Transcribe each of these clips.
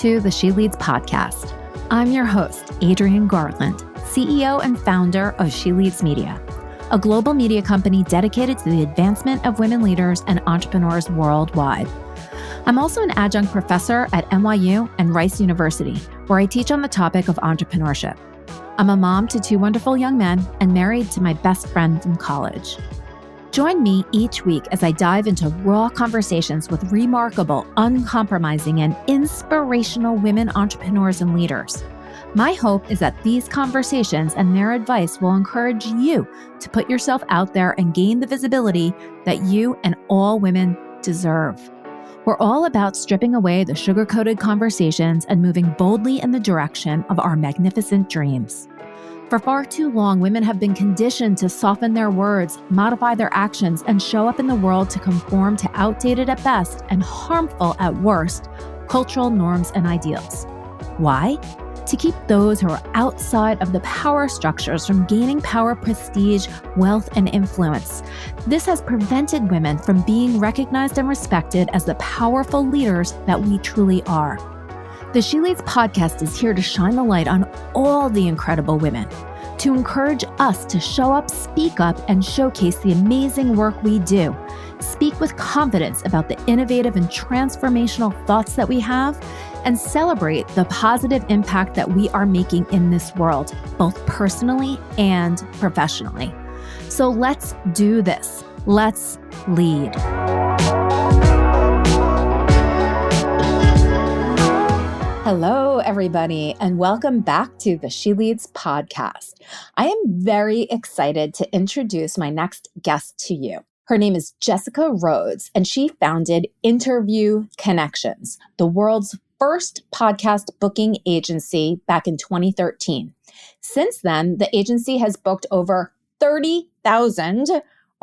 to the She Leads podcast. I'm your host, Adrienne Garland, CEO and founder of She Leads Media, a global media company dedicated to the advancement of women leaders and entrepreneurs worldwide. I'm also an adjunct professor at NYU and Rice University, where I teach on the topic of entrepreneurship. I'm a mom to two wonderful young men and married to my best friend from college. Join me each week as I dive into raw conversations with remarkable, uncompromising, and inspirational women entrepreneurs and leaders. My hope is that these conversations and their advice will encourage you to put yourself out there and gain the visibility that you and all women deserve. We're all about stripping away the sugar-coated conversations and moving boldly in the direction of our magnificent dreams. For far too long, women have been conditioned to soften their words, modify their actions, and show up in the world to conform to outdated at best and harmful at worst cultural norms and ideals. Why? To keep those who are outside of the power structures from gaining power, prestige, wealth, and influence. This has prevented women from being recognized and respected as the powerful leaders that we truly are. The She Leads podcast is here to shine the light on all the incredible women, to encourage us to show up, speak up, and showcase the amazing work we do. Speak with confidence about the innovative and transformational thoughts that we have, and celebrate the positive impact that we are making in this world, both personally and professionally. So let's do this. Let's lead. Hello, everybody, and welcome back to the She Leads podcast. I am very excited to introduce my next guest to you. Her name is Jessica Rhodes, and she founded Interview Connections, the world's first podcast booking agency back in 2013. Since then, the agency has booked over 30,000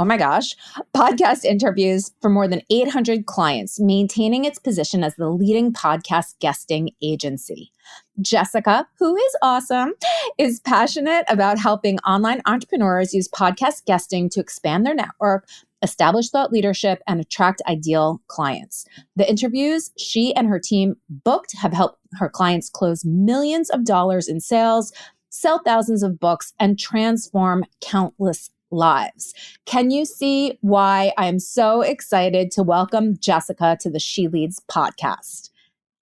podcast interviews for more than 800 clients, maintaining its position as the leading podcast guesting agency. Jessica, who is awesome, is passionate about helping online entrepreneurs use podcast guesting to expand their network, establish thought leadership, and attract ideal clients. The interviews she and her team booked have helped her clients close millions of dollars in sales, sell thousands of books, and transform countless lives. Can you see why I am so excited to welcome Jessica to the She Leads podcast?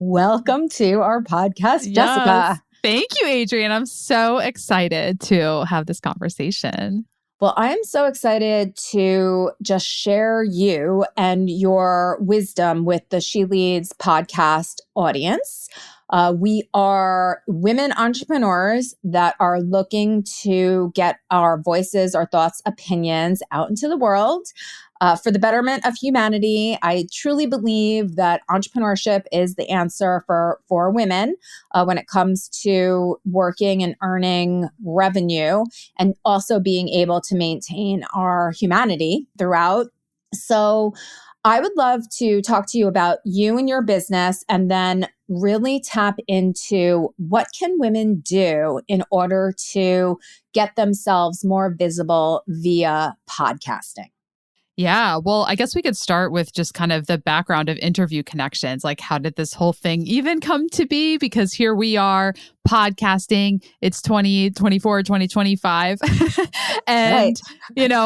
Welcome to our podcast, Jessica. Thank you, Adrienne. I'm so excited to have this conversation. Well, I am so excited to just share you and your wisdom with the She Leads podcast audience. We are women entrepreneurs that are looking to get our voices, our thoughts, opinions out into the world for the betterment of humanity. I truly believe that entrepreneurship is the answer for women when it comes to working and earning revenue and also being able to maintain our humanity throughout. So I would love to talk to you about you and your business and then really tap into what can women do in order to get themselves more visible via podcasting. Yeah, well, I guess we could start with just kind of the background of Interview Connections. Like, how did this whole thing even come to be? Because here we are podcasting. It's 2024, 2025. And,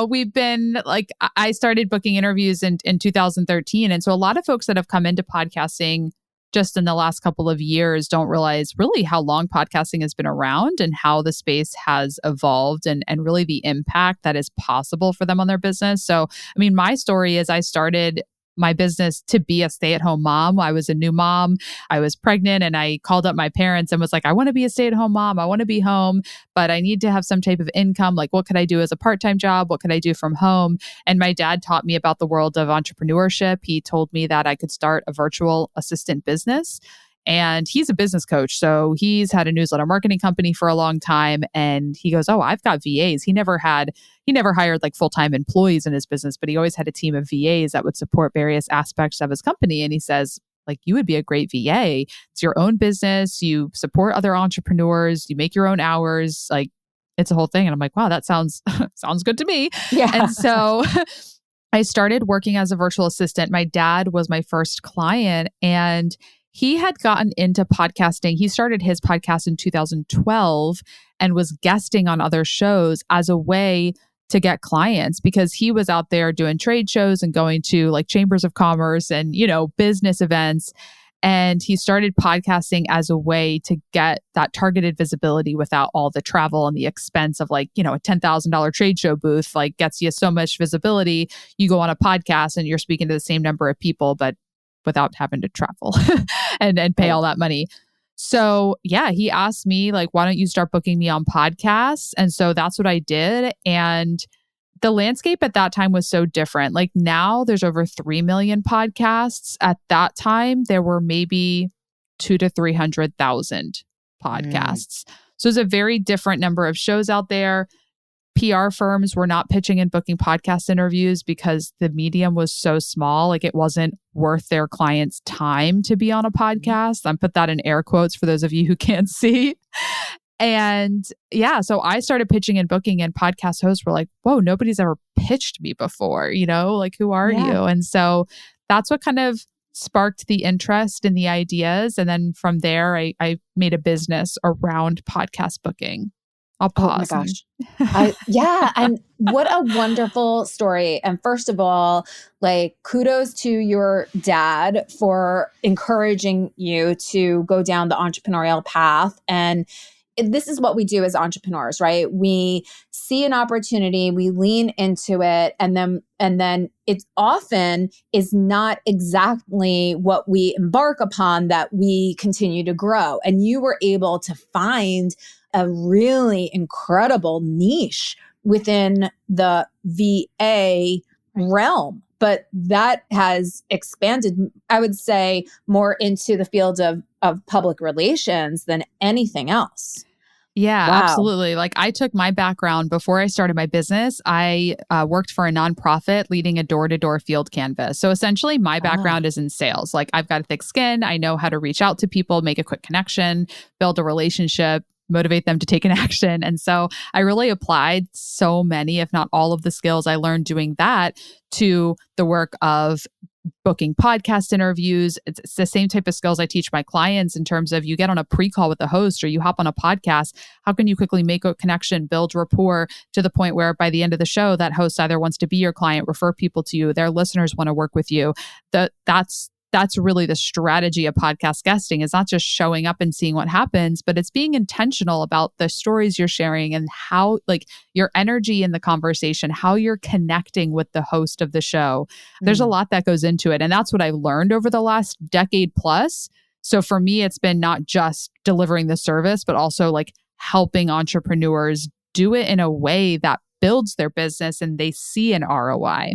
we've been like, I started booking interviews in 2013. And so a lot of folks that have come into podcasting just in the last couple of years don't realize really how long podcasting has been around and how the space has evolved and really the impact that is possible for them on their business. So, I mean, my story is I started my business to be a stay-at-home mom. I was a new mom. I was pregnant and I called up my parents and was like, I want to be a stay-at-home mom. I want to be home, but I need to have some type of income. Like, what could I do as a part-time job? What could I do from home? And my dad taught me about the world of entrepreneurship. He told me that I could start a virtual assistant business. And he's a business coach. So he's had a newsletter marketing company for a long time. And he goes, oh, I've got VAs. He never hired like full-time employees in his business, but he always had a team of VAs that would support various aspects of his company. And he says, like, you would be a great VA. It's your own business. You support other entrepreneurs. You make your own hours. Like, it's a whole thing. And I'm like, wow, that sounds good to me. Yeah. And so I started working as a virtual assistant. My dad was my first client, and he had gotten into podcasting. He started his podcast in 2012 and was guesting on other shows as a way to get clients because he was out there doing trade shows and going to like chambers of commerce and, business events. And he started podcasting as a way to get that targeted visibility without all the travel and the expense of like, a $10,000 trade show booth, like gets you so much visibility. You go on a podcast and you're speaking to the same number of people, but without having to travel and pay all that money. So yeah, he asked me like, why don't you start booking me on podcasts? And so that's what I did. And the landscape at that time was so different. Like now there's over 3 million podcasts. At that time, there were maybe 200,000 to 300,000 podcasts. So it's a very different number of shows out there. PR firms were not pitching and booking podcast interviews because the medium was so small. Like it wasn't worth their clients' time to be on a podcast. I put that in air quotes for those of you who can't see. And yeah, so I started pitching and booking, and podcast hosts were like, whoa, nobody's ever pitched me before, like, who are you? And so that's what kind of sparked the interest in the ideas. And then from there, I made a business around podcast booking. I'll pause. Oh my gosh. Yeah. And what a wonderful story. And first of all, like kudos to your dad for encouraging you to go down the entrepreneurial path. And this is what we do as entrepreneurs, right? We see an opportunity, we lean into it, and then it often is not exactly what we embark upon that we continue to grow. And you were able to find a really incredible niche within the VA realm. But that has expanded, I would say, more into the field of public relations than anything else. Yeah, Wow. absolutely. Like I took my background before I started my business. I worked for a nonprofit leading a door-to-door field canvas. So essentially my background is in sales. Like I've got a thick skin. I know how to reach out to people, make a quick connection, build a relationship, motivate them to take an action. And so I really applied so many, if not all of the skills I learned doing that to the work of booking podcast interviews. It's the same type of skills I teach my clients in terms of you get on a pre-call with the host or you hop on a podcast. How can you quickly make a connection, build rapport to the point where by the end of the show, that host either wants to be your client, refer people to you, their listeners want to work with you. That's really the strategy of podcast guesting, is not just showing up and seeing what happens, but it's being intentional about the stories you're sharing and how, like, your energy in the conversation, how you're connecting with the host of the show. There's a lot that goes into it. And that's what I learned over the last decade plus. So for me, it's been not just delivering the service, but also like helping entrepreneurs do it in a way that builds their business and they see an ROI.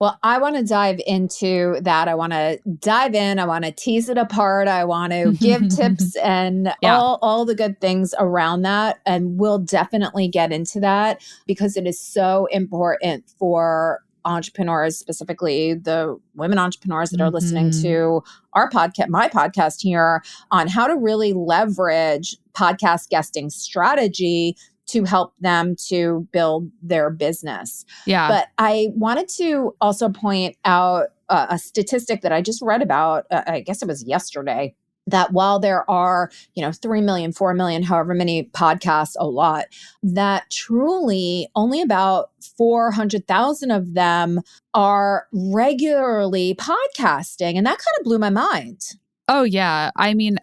Well, I want to dive into that. I want to dive in. I want to tease it apart. I want to give tips and all the good things around that. And we'll definitely get into that because it is so important for entrepreneurs, specifically the women entrepreneurs that are listening to our podcast, my podcast here, on how to really leverage podcast guesting strategy to help them to build their business. Yeah. But I wanted to also point out a statistic that I just read about, I guess it was yesterday, that while there are, 3 million, 4 million, however many podcasts, a lot, that truly only about 400,000 of them are regularly podcasting. And that kind of blew my mind. Oh yeah. I mean,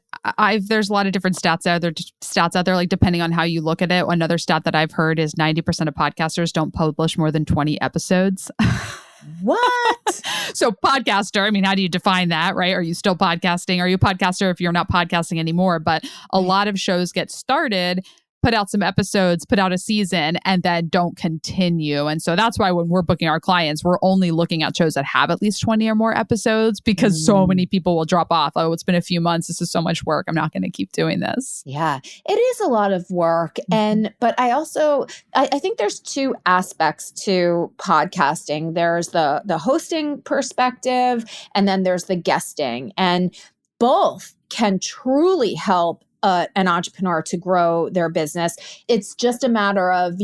there's a lot of different stats out there, like depending on how you look at it. Another stat that I've heard is 90% of podcasters don't publish more than 20 episodes. What? So podcaster, I mean, how do you define that, right? Are you still podcasting? Are you a podcaster if you're not podcasting anymore? But a lot of shows get started, put out some episodes, put out a season, and then don't continue. And so that's why when we're booking our clients, we're only looking at shows that have at least 20 or more episodes because so many people will drop off. Oh, it's been a few months. This is so much work. I'm not going to keep doing this. Yeah, it is a lot of work. But I also, I think there's two aspects to podcasting. There's the hosting perspective, and then there's the guesting. And both can truly help an entrepreneur to grow their business. It's just a matter of,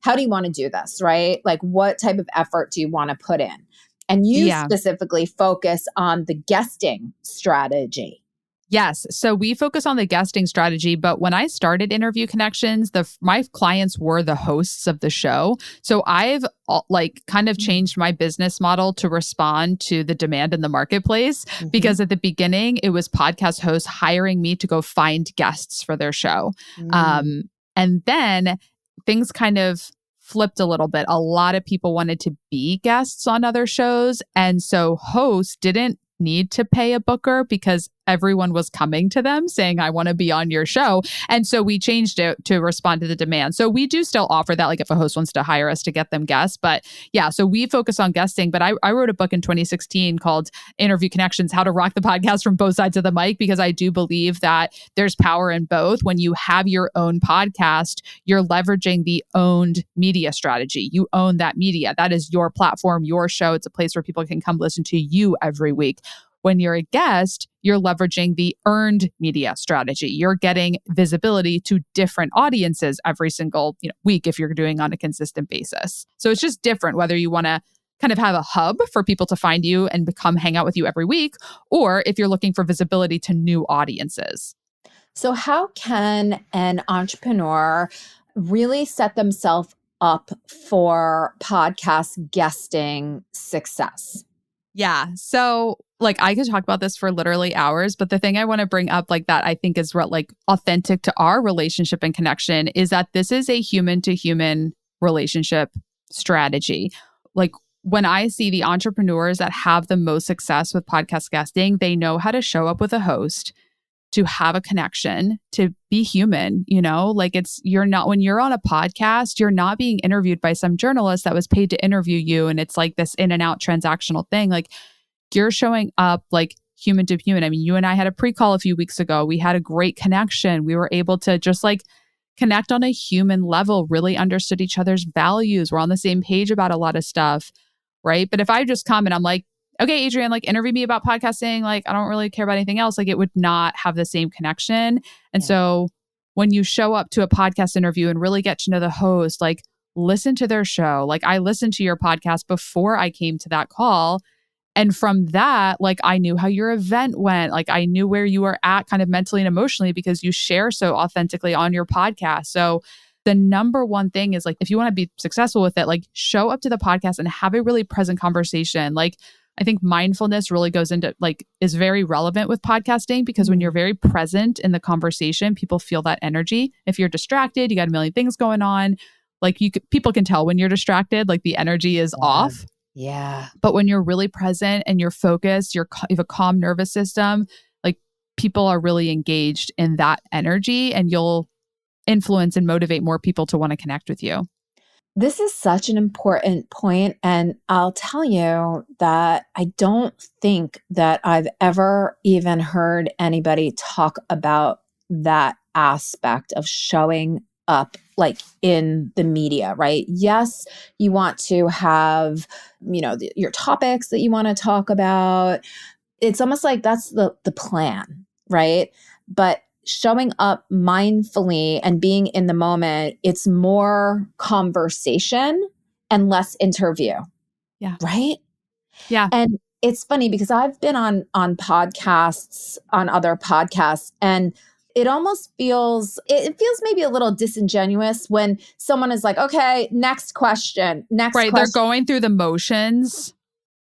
how do you want to do this, right? Like what type of effort do you want to put in? And you specifically focus on the guesting strategy. Yes. So we focus on the guesting strategy, but when I started Interview Connections, my clients were the hosts of the show. So I've kind of changed my business model to respond to the demand in the marketplace, because at the beginning it was podcast hosts hiring me to go find guests for their show. And then things kind of flipped a little bit. A lot of people wanted to be guests on other shows. And so hosts didn't need to pay a booker because everyone was coming to them saying, I want to be on your show. And so we changed it to respond to the demand. So we do still offer that, like if a host wants to hire us to get them guests. But yeah, so we focus on guesting. But I wrote a book in 2016 called Interview Connections, How to Rock the Podcast from Both Sides of the Mic, because I do believe that there's power in both. When you have your own podcast, you're leveraging the owned media strategy. You own that media. That is your platform, your show. It's a place where people can come listen to you every week. When you're a guest, you're leveraging the earned media strategy. You're getting visibility to different audiences every single week if you're doing on a consistent basis. So it's just different whether you want to kind of have a hub for people to find you and come hang out with you every week, or if you're looking for visibility to new audiences. So how can an entrepreneur really set themselves up for podcast guesting success? Yeah. So I could talk about this for literally hours, but the thing I want to bring up that I think is authentic to our relationship and connection is that this is a human to human relationship strategy. When I see the entrepreneurs that have the most success with podcast guesting, they know how to show up with a host, to have a connection, to be human. You're not, when you're on a podcast, you're not being interviewed by some journalist that was paid to interview you. And it's this in and out transactional thing. You're showing up human to human. I mean, you and I had a pre-call a few weeks ago. We had a great connection. We were able to just connect on a human level, really understood each other's values. We're on the same page about a lot of stuff, right? But if I just come and I'm okay, Adrienne, interview me about podcasting. I don't really care about anything else. It would not have the same connection. And so when you show up to a podcast interview and really get to know the host, listen to their show. I listened to your podcast before I came to that call. And from that, I knew how your event went. I knew where you were at kind of mentally and emotionally because you share so authentically on your podcast. So the number one thing is if you want to be successful with it, show up to the podcast and have a really present conversation. I think mindfulness really goes into is very relevant with podcasting, because when you're very present in the conversation, people feel that energy. If you're distracted, you got a million things going on. People can tell when you're distracted, the energy is off. Yeah. But when you're really present and you're focused, you have a calm nervous system, people are really engaged in that energy, and you'll influence and motivate more people to want to connect with you. This is such an important point. And I'll tell you that I don't think that I've ever even heard anybody talk about that aspect of showing up in the media, right? Yes, you want to have, your topics that you want to talk about. It's almost that's the plan, right? But showing up mindfully and being in the moment, it's more conversation and less interview. Yeah. Right? Yeah. And it's funny because I've been on podcasts, on other podcasts, and it almost feels maybe a little disingenuous when someone is okay, next question, next right, question. They're going through the motions.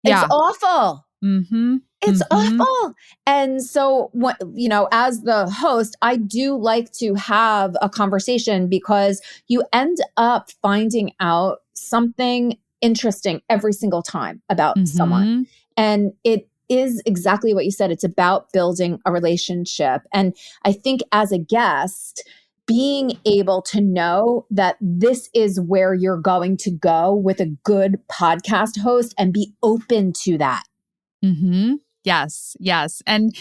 It's awful. Mm-hmm. It's awful. And so, as the host, I do like to have a conversation because you end up finding out something interesting every single time about someone. And it is exactly what you said. It's about building a relationship. And I think as a guest, being able to know that this is where you're going to go with a good podcast host and be open to that. Mm-hmm. Yes. And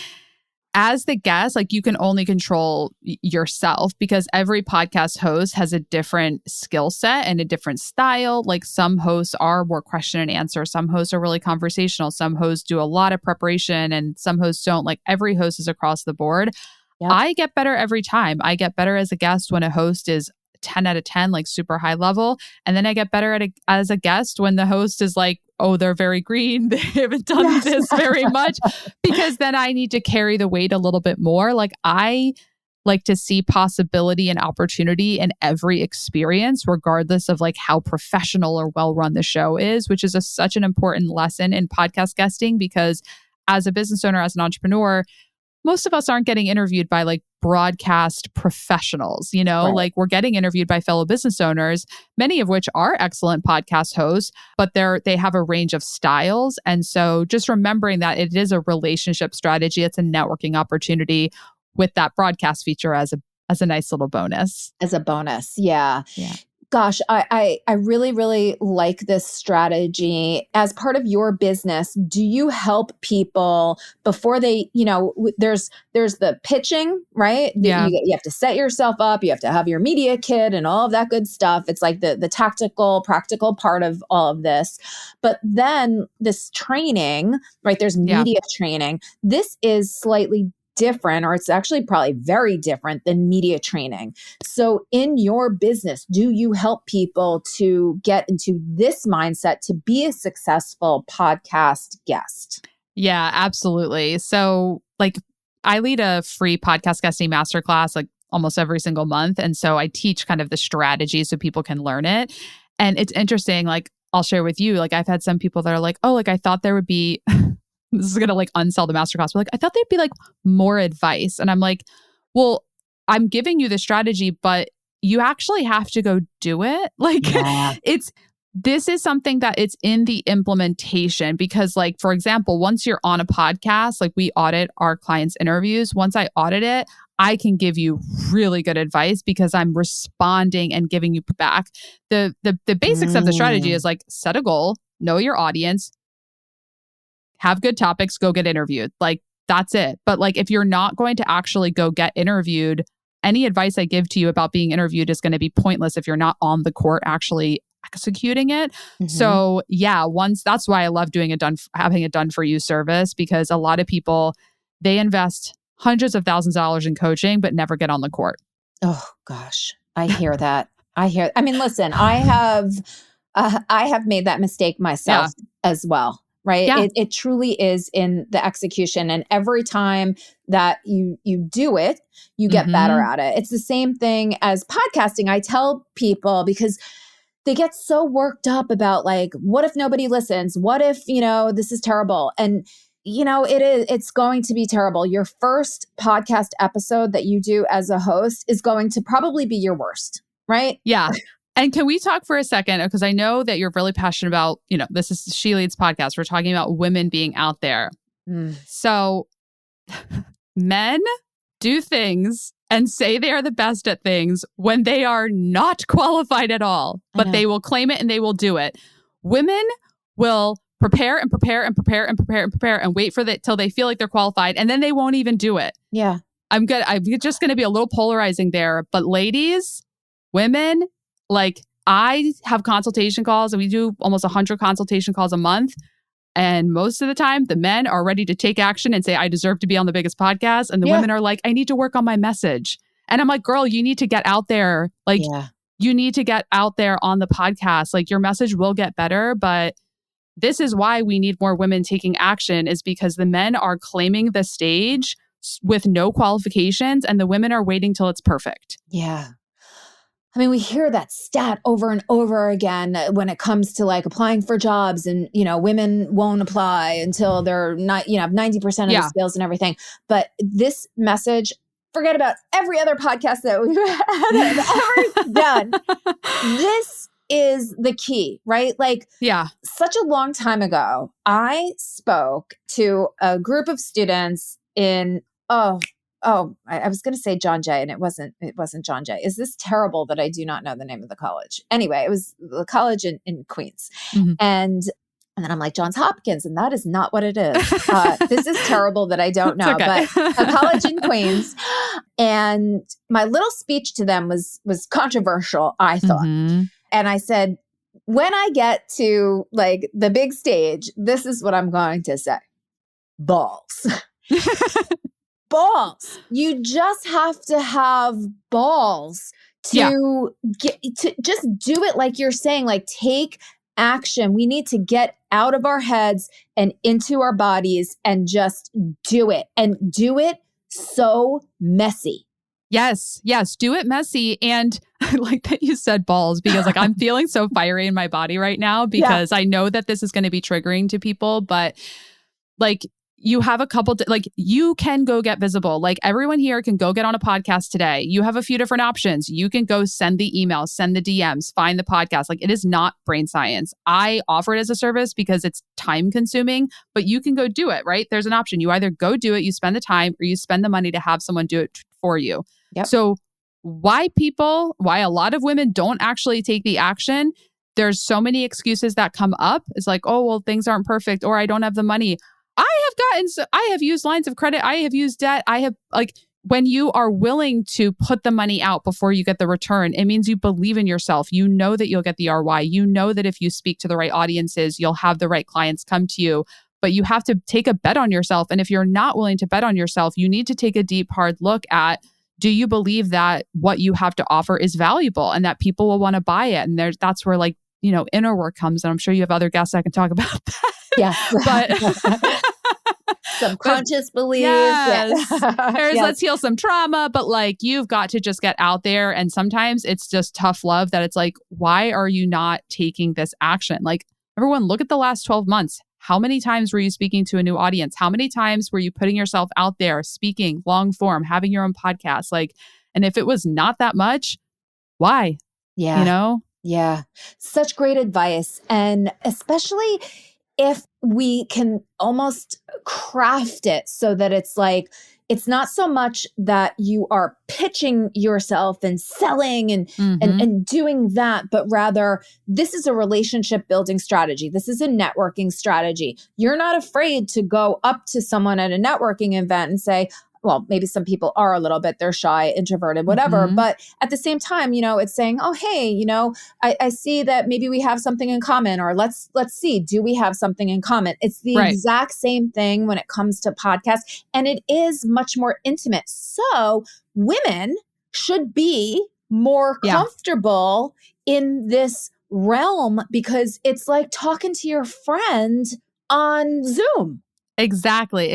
as the guest, you can only control yourself, because every podcast host has a different skill set and a different style. Some hosts are more question and answer. Some hosts are really conversational. Some hosts do a lot of preparation and some hosts don't. Every host is across the board. Yep. I get better every time. I get better as a guest when a host is 10 out of 10, like super high level. And then I get better at it as a guest when the host is like, oh, they're very green. They haven't done this very much, because then I need to carry the weight a little bit more. Like I like to see possibility and opportunity in every experience, regardless of like how professional or well-run the show is, which is such an important lesson in podcast guesting, because as a business owner, as an entrepreneur, most of us aren't getting interviewed by like broadcast professionals, you know, like we're getting interviewed by fellow business owners, many of which are excellent podcast hosts, but they have a range of styles. And so just remembering that it is a relationship strategy, it's a networking opportunity with that broadcast feature as a nice little bonus. As a bonus. Yeah. Yeah. Gosh, I really, really like this strategy. As part of your business, do you help people before they, there's the pitching, right? Yeah. You have to set yourself up. You have to have your media kit and all of that good stuff. It's like the tactical, practical part of all of this. But then this training, right? There's media training. This is slightly different, or it's actually probably very different than media training. So in your business, do you help people to get into this mindset to be a successful podcast guest? Yeah, absolutely. So like I lead a free podcast guesting masterclass like almost every single month. And so I teach kind of the strategy so people can learn it. And it's interesting, like I'll share with you, like I've had some people that are like, oh, like I thought there would be this is going to like unsell the masterclass. But like, I thought there'd be like more advice. And I'm like, well, I'm giving you the strategy, but you actually have to go do it. Like this is something that it's in the implementation, because like, for example, once you're on a podcast, like we audit our clients' interviews. Once I audit it, I can give you really good advice because I'm responding and giving you back. The basics of the strategy is like set a goal, know your audience, have good topics, go get interviewed. Like that's it. But like if you're not going to actually go get interviewed, any advice I give to you about being interviewed is going to be pointless if you're not on the court actually executing it. So yeah, that's why I love having a done for you service, because a lot of people, they invest hundreds of thousands of dollars in coaching, but never get on the court. Oh gosh, I hear that. I mean, listen, I have made that mistake myself as well. Right. Yeah. It truly is in the execution. And every time that you do it, you get better at it. It's the same thing as podcasting. I tell people, because they get so worked up about like, what if nobody listens? What if, this is terrible? And, it's going to be terrible. Your first podcast episode that you do as a host is going to probably be your worst. Right. Yeah. And can we talk for a second? Because I know that you're really passionate about, this is She Leads podcast. We're talking about women being out there. So men do things and say they are the best at things when they are not qualified at all, but they will claim it and they will do it. Women will prepare and prepare and prepare and prepare and prepare and wait for till they feel like they're qualified, and then they won't even do it. Yeah. I'm just going to be a little polarizing there, but ladies, women, like I have consultation calls and we do almost 100 consultation calls a month. And most of the time, the men are ready to take action and say, I deserve to be on the biggest podcast. And the women are like, I need to work on my message. And I'm like, girl, you need to get out there. Like, you need to get out there on the podcast. Like, your message will get better. But this is why we need more women taking action, is because the men are claiming the stage with no qualifications and the women are waiting till it's perfect. Yeah. I mean, we hear that stat over and over again when it comes to like applying for jobs, and, women won't apply until they're not, 90% of the skills and everything. But this message, forget about every other podcast that we've ever done. This is the key, right? Like, such a long time ago, I spoke to a group of students in, I was going to say John Jay, and it wasn't John Jay. Is this terrible that I do not know the name of the college? Anyway, it was the college in Queens. And then I'm like, Johns Hopkins, and that is not what it is. This is terrible that I don't know, but a college in Queens. And my little speech to them was controversial, I thought. And I said, when I get to like the big stage, this is what I'm going to say. Balls. Balls. You just have to have balls to get to just do it like you're saying, like take action. We need to get out of our heads and into our bodies and just do it, and do it so messy. Yes. Do it messy. And I like that you said balls, because like I'm feeling so fiery in my body right now, because I know that this is going to be triggering to people, but like you have a couple, like you can go get visible. Like everyone here can go get on a podcast today. You have a few different options. You can go send the emails, send the DMs, find the podcast. Like it is not brain science. I offer it as a service because it's time consuming, but you can go do it, right? There's an option. You either go do it, you spend the time, or you spend the money to have someone do it for you. Yep. So why a lot of women don't actually take the action? There's so many excuses that come up. It's like, oh, well, things aren't perfect, or I don't have the money. I have used lines of credit. I have used debt. When you are willing to put the money out before you get the return, it means you believe in yourself. You know that you'll get the ROI. You know that if you speak to the right audiences, you'll have the right clients come to you. But you have to take a bet on yourself. And if you're not willing to bet on yourself, you need to take a deep, hard look at, do you believe that what you have to offer is valuable and that people will want to buy it? And that's where inner work comes. And I'm sure you have other guests that can talk about that. Yes. But subconscious beliefs. Yes. Yes. Let's heal some trauma. But like, you've got to just get out there. And sometimes it's just tough love that it's like, why are you not taking this action? Like, everyone, look at the last 12 months. How many times were you speaking to a new audience? How many times were you putting yourself out there, speaking long form, having your own podcast? Like, and if it was not that much, why? Yeah. Yeah. Such great advice. And especially if we can almost craft it so that it's like, it's not so much that you are pitching yourself and selling and doing that, but rather this is a relationship building strategy. This is a networking strategy. You're not afraid to go up to someone at a networking event and say, well, maybe some people are a little bit, they're shy, introverted, whatever. But at the same time, it's saying, oh, hey, I see that maybe we have something in common, or let's see, do we have something in common? It's the exact same thing when it comes to podcasts, and it is much more intimate. So women should be more comfortable in this realm, because it's like talking to your friend on Zoom. Exactly.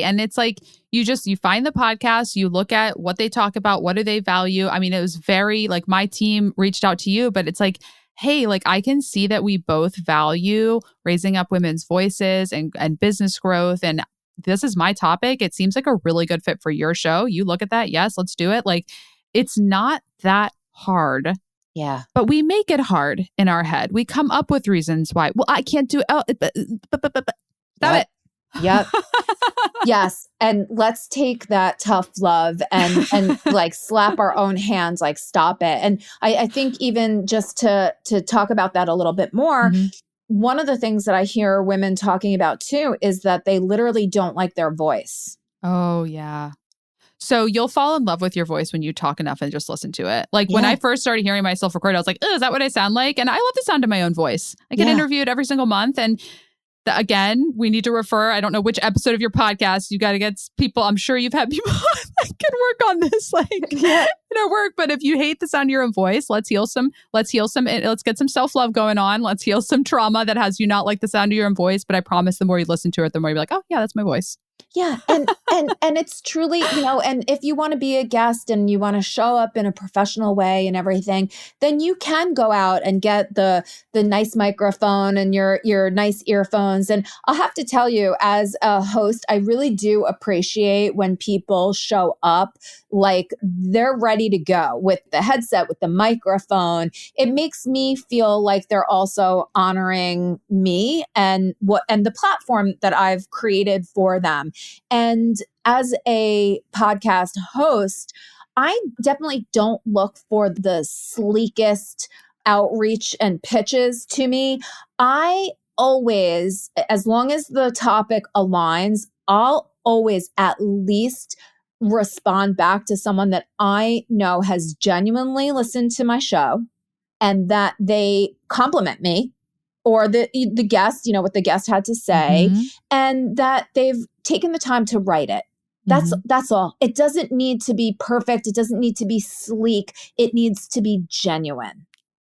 And it's like, you find the podcast, you look at what they talk about, what do they value? I mean, it was very like, my team reached out to you, but it's like, hey, like I can see that we both value raising up women's voices and business growth. And this is my topic. It seems like a really good fit for your show. You look at that. Yes, let's do it. Like, it's not that hard. Yeah. But we make it hard in our head. We come up with reasons why. Well, I can't do it. Oh, stop it. Yep. Yes. And let's take that tough love and like slap our own hands, like stop it. And I think even just to talk about that a little bit more, one of the things that I hear women talking about too is that they literally don't like their voice. Oh, yeah. So you'll fall in love with your voice when you talk enough and just listen to it. Like when I first started hearing myself record, I was like, oh, is that what I sound like? And I love the sound of my own voice. I get interviewed every single month. And again, we need to refer, I don't know which episode of your podcast, you got to get people, I'm sure you've had people that can work on this, work. But if you hate the sound of your own voice, let's get some self-love going on. Let's heal some trauma that has you not like the sound of your own voice. But I promise the more you listen to it, the more you'll be like, oh yeah, that's my voice. Yeah. And it's truly, and if you want to be a guest and you want to show up in a professional way and everything, then you can go out and get the nice microphone and your nice earphones. And I'll have to tell you, as a host, I really do appreciate when people show up like they're ready to go with the headset, with the microphone. It makes me feel like they're also honoring me and the platform that I've created for them. And as a podcast host, I definitely don't look for the sleekest outreach and pitches to me. I always, as long as the topic aligns, I'll always at least respond back to someone that I know has genuinely listened to my show and that they compliment me or the guest, what the guest had to say, and that they've taken the time to write it. That's all. It doesn't need to be perfect. It doesn't need to be sleek. It needs to be genuine.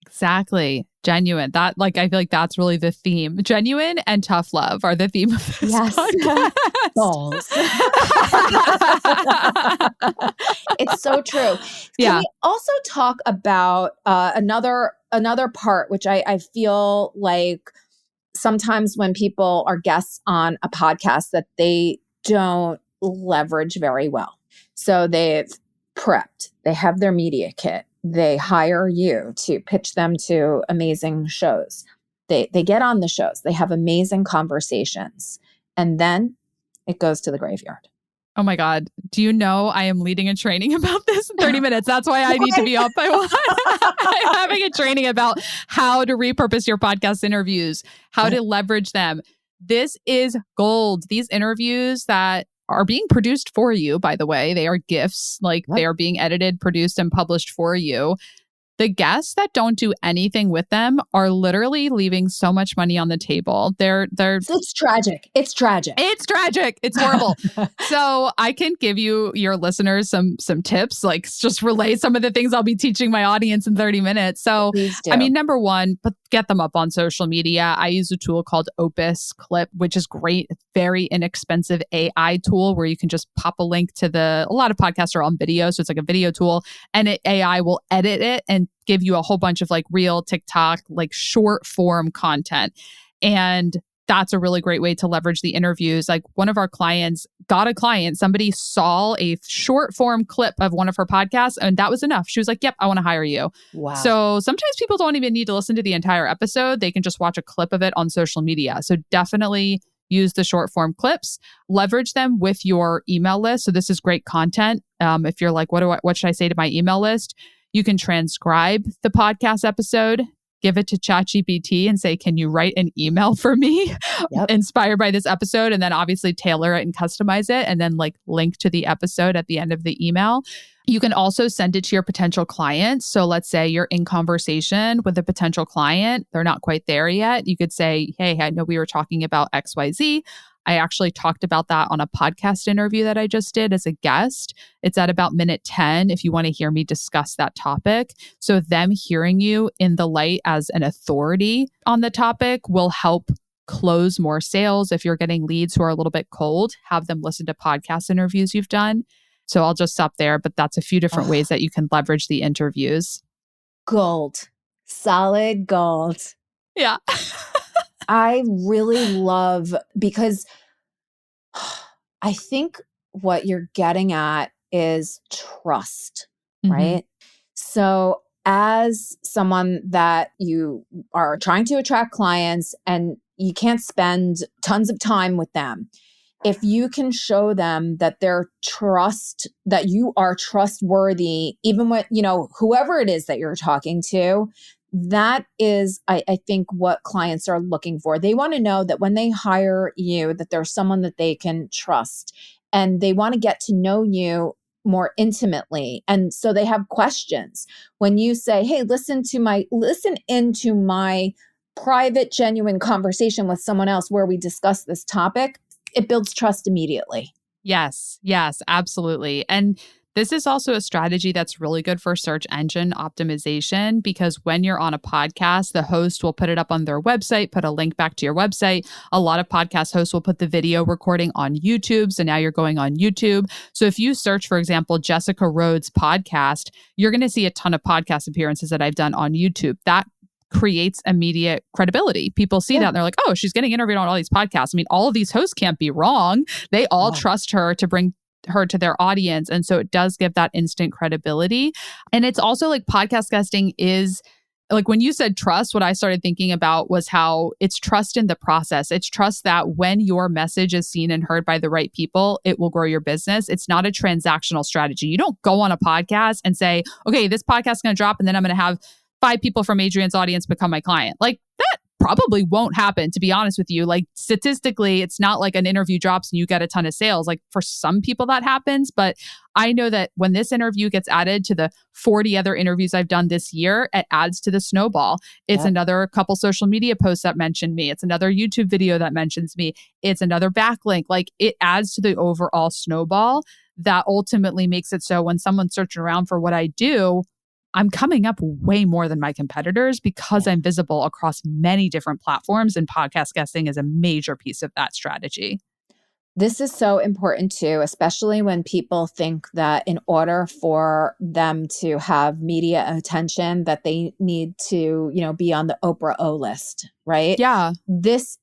Exactly. Genuine. That, like, I feel like that's really the theme. Genuine and tough love are the theme of this podcast. Balls. It's so true. Can we also talk about another part, which I feel like sometimes when people are guests on a podcast that they don't leverage very well. So they've prepped, they have their media kit, they hire you to pitch them to amazing shows. They get on the shows, they have amazing conversations, and then it goes to the graveyard. Oh my God. Do you know I am leading a training about this in 30 minutes? That's why I need to be up by 1. I'm having a training about how to repurpose your podcast interviews, how to leverage them. This is gold. These interviews that are being produced for you, by the way, they are gifts. Like they are being edited, produced, and published for you. The guests that don't do anything with them are literally leaving so much money on the table. It's tragic. It's tragic. It's tragic. It's horrible. So I can give you, your listeners, some tips, like just relay some of the things I'll be teaching my audience in 30 minutes. So, I mean, number one, but get them up on social media. I use a tool called Opus Clip, which is great. Very inexpensive AI tool where you can just pop a link to a lot of podcasts are on video. So it's like a video tool, and AI will edit it and give you a whole bunch of like real TikTok, like short form content. And that's a really great way to leverage the interviews. Like one of our clients somebody saw a short form clip of one of her podcasts, and that was enough. She was like, yep, I want to hire you. Wow. So sometimes people don't even need to listen to the entire episode. They can just watch a clip of it on social media. So definitely use the short form clips, leverage them with your email list. So this is great content. If you're like, what should I say to my email list? You can transcribe the podcast episode, give it to ChatGPT and say, can you write an email for me inspired by this episode? And then obviously tailor it and customize it, and then like link to the episode at the end of the email. You can also send it to your potential clients. So let's say you're in conversation with a potential client. They're not quite there yet. You could say, hey, I know we were talking about XYZ. I actually talked about that on a podcast interview that I just did as a guest. It's at about minute 10 if you want to hear me discuss that topic. So them hearing you in the light as an authority on the topic will help close more sales. If you're getting leads who are a little bit cold, have them listen to podcast interviews you've done. So I'll just stop there, but that's a few different ways that you can leverage the interviews. Gold. Solid gold. Yeah. I really love, because I think what you're getting at is trust, right? So as someone that you are trying to attract clients and you can't spend tons of time with them, if you can show them that that you are trustworthy, even with, whoever it is that you're talking to, that is, I think, what clients are looking for. They want to know that when they hire you, that there's someone that they can trust, and they want to get to know you more intimately. And so they have questions. When you say, hey, listen into my private, genuine conversation with someone else where we discuss this topic, it builds trust immediately. Yes, absolutely. And this is also a strategy that's really good for search engine optimization, because when you're on a podcast, the host will put it up on their website, put a link back to your website. A lot of podcast hosts will put the video recording on YouTube. So now you're going on YouTube. So if you search, for example, Jessica Rhodes podcast, you're going to see a ton of podcast appearances that I've done on YouTube. That creates immediate credibility. People see that and they're like, oh, she's getting interviewed on all these podcasts. I mean, all of these hosts can't be wrong. They all trust her to bring her to their audience. And so it does give that instant credibility. And it's also like podcast guesting is like, when you said trust, what I started thinking about was how it's trust in the process. It's trust that when your message is seen and heard by the right people, it will grow your business. It's not a transactional strategy. You don't go on a podcast and say, okay, this podcast is going to drop and then I'm going to have 5 people from Adrian's audience become my client. Like, that probably won't happen, to be honest with you. Like statistically, it's not like an interview drops and you get a ton of sales. Like for some people that happens, but I know that when this interview gets added to the 40 other interviews I've done this year, it adds to the snowball. It's another couple social media posts that mention me. It's another YouTube video that mentions me. It's another backlink. Like it adds to the overall snowball that ultimately makes it so when someone's searching around for what I do, I'm coming up way more than my competitors because I'm visible across many different platforms, and podcast guesting is a major piece of that strategy. This is so important too, especially when people think that in order for them to have media attention, that they need to, be on the Oprah O list, right? Yeah. That's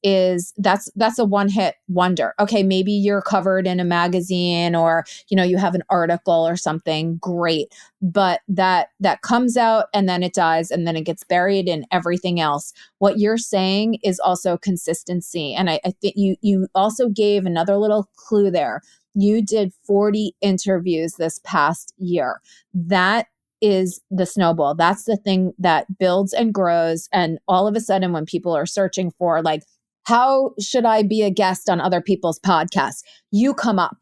a one-hit wonder. Okay, maybe you're covered in a magazine or, you have an article or something, great. But that comes out and then it dies and then it gets buried in everything else. What you're saying is also consistency. And I think you also gave another little clue there. You did 40 interviews this past year. That is the snowball. That's the thing that builds and grows. And all of a sudden, when people are searching for like, how should I be a guest on other people's podcasts? You come up,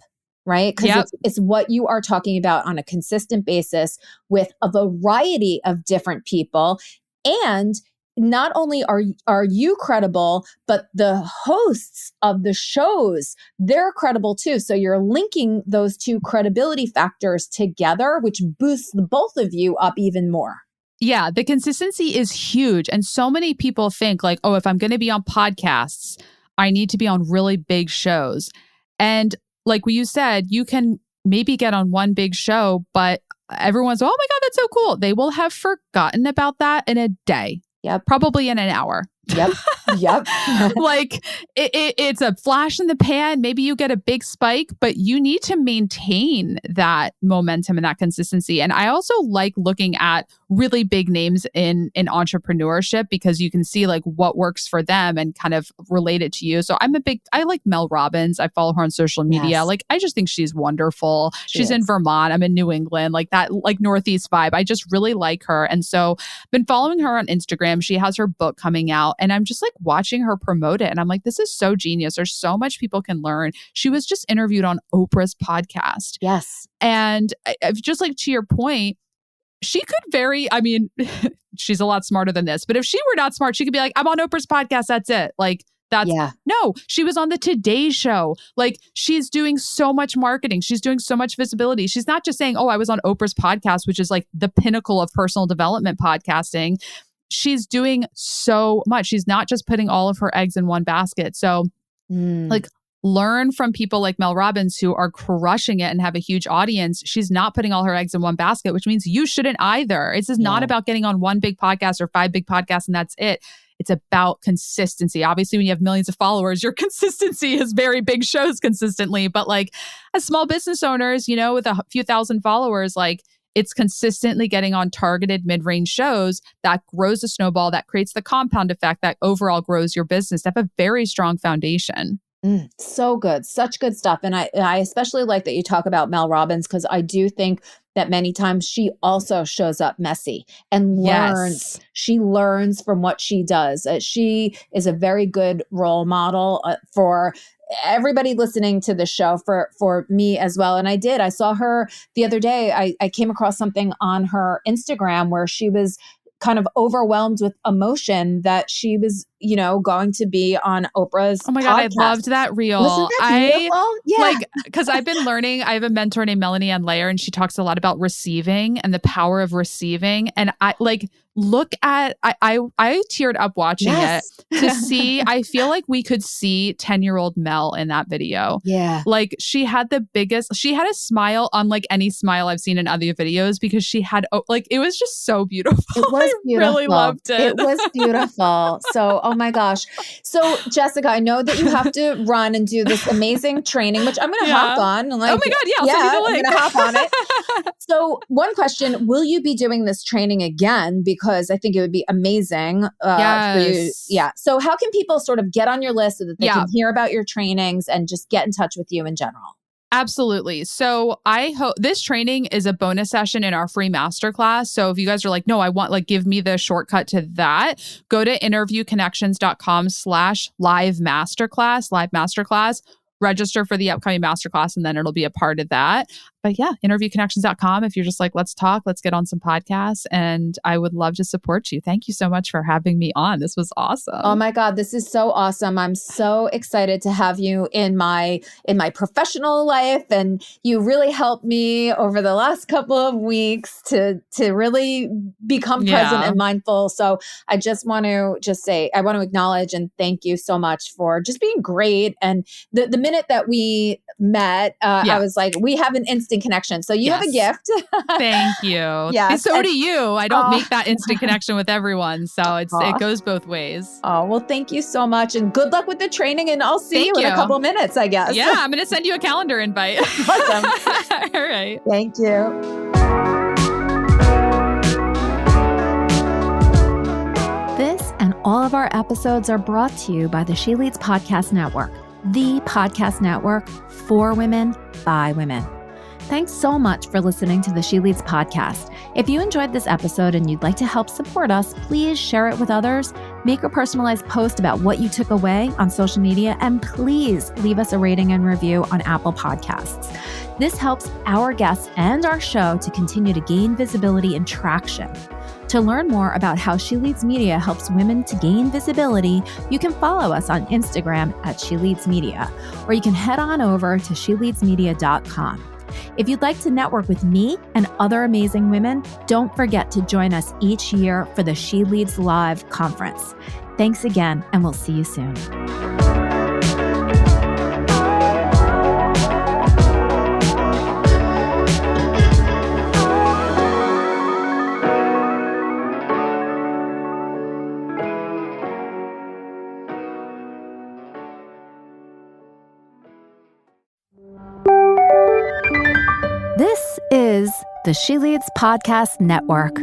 right? Because it's what you are talking about on a consistent basis with a variety of different people. And not only are you credible, but the hosts of the shows, they're credible too. So you're linking those two credibility factors together, which boosts the both of you up even more. Yeah, the consistency is huge. And so many people think like, oh, if I'm going to be on podcasts, I need to be on really big shows. And like you said, you can maybe get on one big show, but everyone's, oh my God, that's so cool. They will have forgotten about that in a day. Yep. Probably in an hour. Yep. Like it's a flash in the pan. Maybe you get a big spike, but you need to maintain that momentum and that consistency. And I also like looking at really big names in entrepreneurship because you can see like what works for them and kind of relate it to you. So I like Mel Robbins. I follow her on social media. Yes. Like I just think she's wonderful. She's in Vermont. I'm in New England, like that, like Northeast vibe. I just really like her. And so I've been following her on Instagram. She has her book coming out and I'm just like watching her promote it. And I'm like, this is so genius. There's so much people can learn. She was just interviewed on Oprah's podcast. Yes. And just like to your point, she could she's a lot smarter than this, but if she were not smart, she could be like, I'm on Oprah's podcast. That's it. Like no, she was on the Today Show. Like she's doing so much marketing. She's doing so much visibility. She's not just saying, oh, I was on Oprah's podcast, which is like the pinnacle of personal development podcasting. She's doing so much. She's not just putting all of her eggs in one basket. So like learn from people like Mel Robbins who are crushing it and have a huge audience. She's not putting all her eggs in one basket, which means you shouldn't either. This is not about getting on one big podcast or 5 big podcasts and that's it. It's about consistency. Obviously, when you have millions of followers, your consistency is very big shows consistently. But like as small business owners, with a few thousand followers, like it's consistently getting on targeted mid-range shows that grows a snowball, that creates the compound effect that overall grows your business to have a very strong foundation. So good. Such good stuff. And I especially like that you talk about Mel Robbins because I do think that many times she also shows up messy and learns. Yes. She learns from what she does. She is a very good role model for everybody listening to the show, for me as well. And I saw her the other day. I came across something on her Instagram where she was kind of overwhelmed with emotion that she was, going to be on Oprah's Oh my God, podcast. I loved that reel. Wasn't that beautiful? Yeah. Because I've been learning, I have a mentor named Melanie Ann Layer, and she talks a lot about receiving and the power of receiving. And I teared up watching it to see, I feel like we could see 10-year-old Mel in that video. Yeah. Like she had a smile unlike any smile I've seen in other videos because she had, it was just so beautiful. It was beautiful. I really loved it. It was beautiful. So, oh my gosh. So Jessica, I know that you have to run and do this amazing training, which I'm going to hop on. Oh my God. Yeah. I'll send you the link. I'm going to hop on it. So one question, will you be doing this training again? Because I think it would be amazing for you. Yeah. So how can people sort of get on your list so that they can hear about your trainings and just get in touch with you in general? Absolutely. So I hope this training is a bonus session in our free masterclass. So if you guys are like, no, I want give me the shortcut to that, go to interviewconnections.com/live masterclass, register for the upcoming masterclass, and then it'll be a part of that. But yeah, interviewconnections.com. If you're just like, let's talk, let's get on some podcasts. And I would love to support you. Thank you so much for having me on. This was awesome. Oh my God, this is so awesome. I'm so excited to have you in my professional life. And you really helped me over the last couple of weeks to really become present and mindful. So I just want to say, I want to acknowledge and thank you so much for just being great. And the minute that we met, I was like, we have an instant connection. So you have a gift. Thank you. Yeah. So do you. I don't make that instant connection with everyone. So it goes both ways. Oh, well, thank you so much. And good luck with the training. And I'll see you in a couple of minutes, I guess. Yeah, I'm going to send you a calendar invite. Awesome. All right. Thank you. This and all of our episodes are brought to you by the She Leads Podcast Network, the podcast network for women, by women. Thanks so much for listening to the She Leads podcast. If you enjoyed this episode and you'd like to help support us, please share it with others, make a personalized post about what you took away on social media, and please leave us a rating and review on Apple Podcasts. This helps our guests and our show to continue to gain visibility and traction. To learn more about how She Leads Media helps women to gain visibility, you can follow us on Instagram at She Leads Media, or you can head on over to sheleadsmedia.com. If you'd like to network with me and other amazing women, don't forget to join us each year for the She Leads Live conference. Thanks again, and we'll see you soon. This is the She Leads Podcast Network.